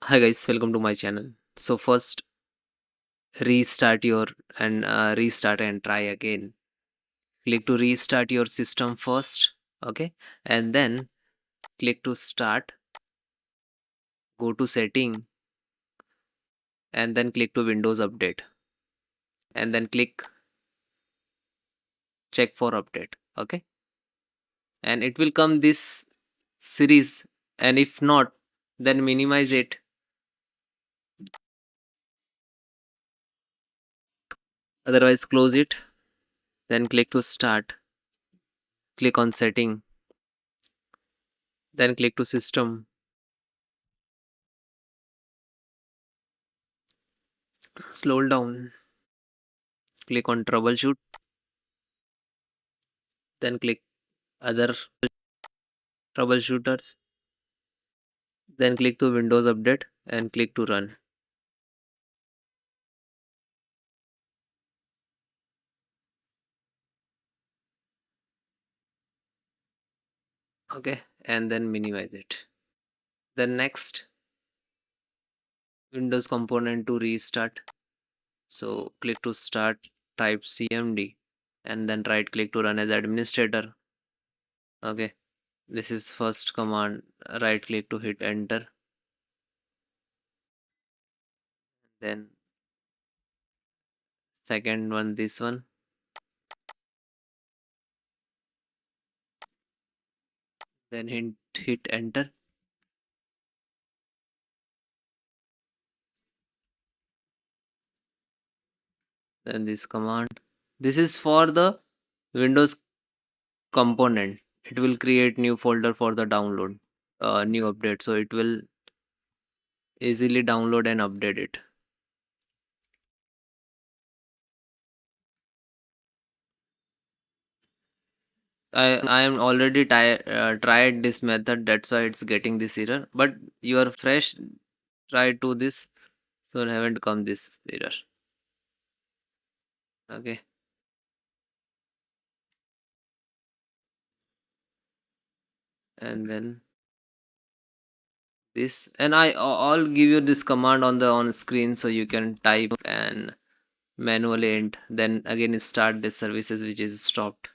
Hi guys, welcome to my channel. So first restart your and restart and try again. Click to restart your system first, okay? And then click to start, go to setting and then click to Windows Update and then click check for update, okay? And it will come this series, and if not then minimize it. Otherwise close it, then click to start, click on setting, then click to system, scroll down, click on troubleshoot, then click other troubleshooters, then click to Windows Update and click to run. Okay, and then minimize it. Then next, Windows component to restart. So click to start, type CMD, and then right click to run as administrator. Okay, this is first command. Right click to hit enter. Then second one, this one. Then hit enter. Then this command. This is for the Windows component. It will create new folder for the download, new update. So it will easily download and update it. I am already tried this method, that's why it's getting this error. But you are fresh, try to this, so haven't come this error. Okay, and then this, and I'll give you this command on the on screen so you can type and manually end. Then again start the services which is stopped.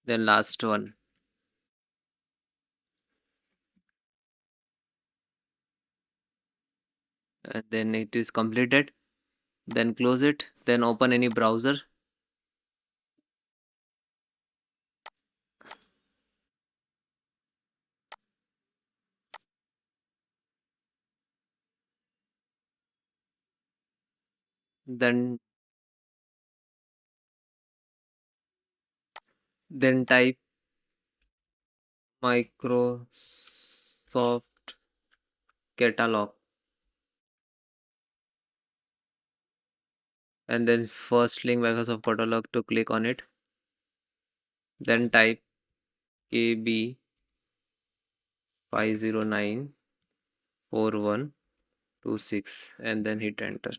Then last one, and then it is completed. Then close it. Then open any browser. Then type Microsoft Catalog and then first link Microsoft Catalog to click on it. Then type KB5094126 and then hit enter.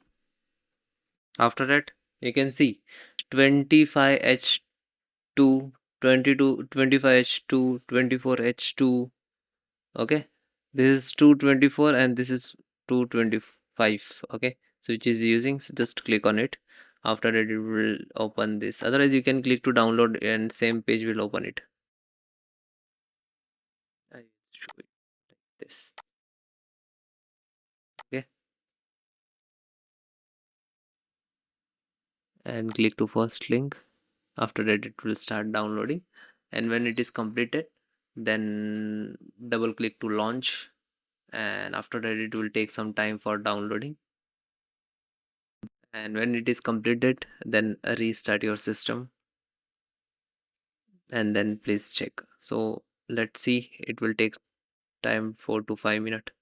After that, you can see 25H2, 22, 25H2, 24H2. Okay, this is 224 and this is 225. Okay, so which is using, so just click on it. After that it will open this, otherwise you can click to download and same page will open it. I show it like this. Okay, and click to first link. After that it will start downloading, and when it is completed then double click to launch, and after that it will take some time for downloading. And when it is completed then restart your system and then please check. So let's see, it will take time 4 to 5 minutes.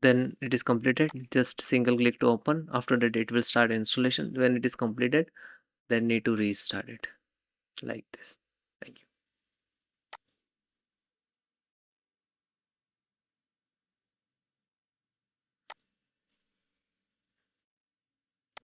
then it is completed. Just single click to open. After that it will start installation. When it is completed, then need to restart it like this. Thank you.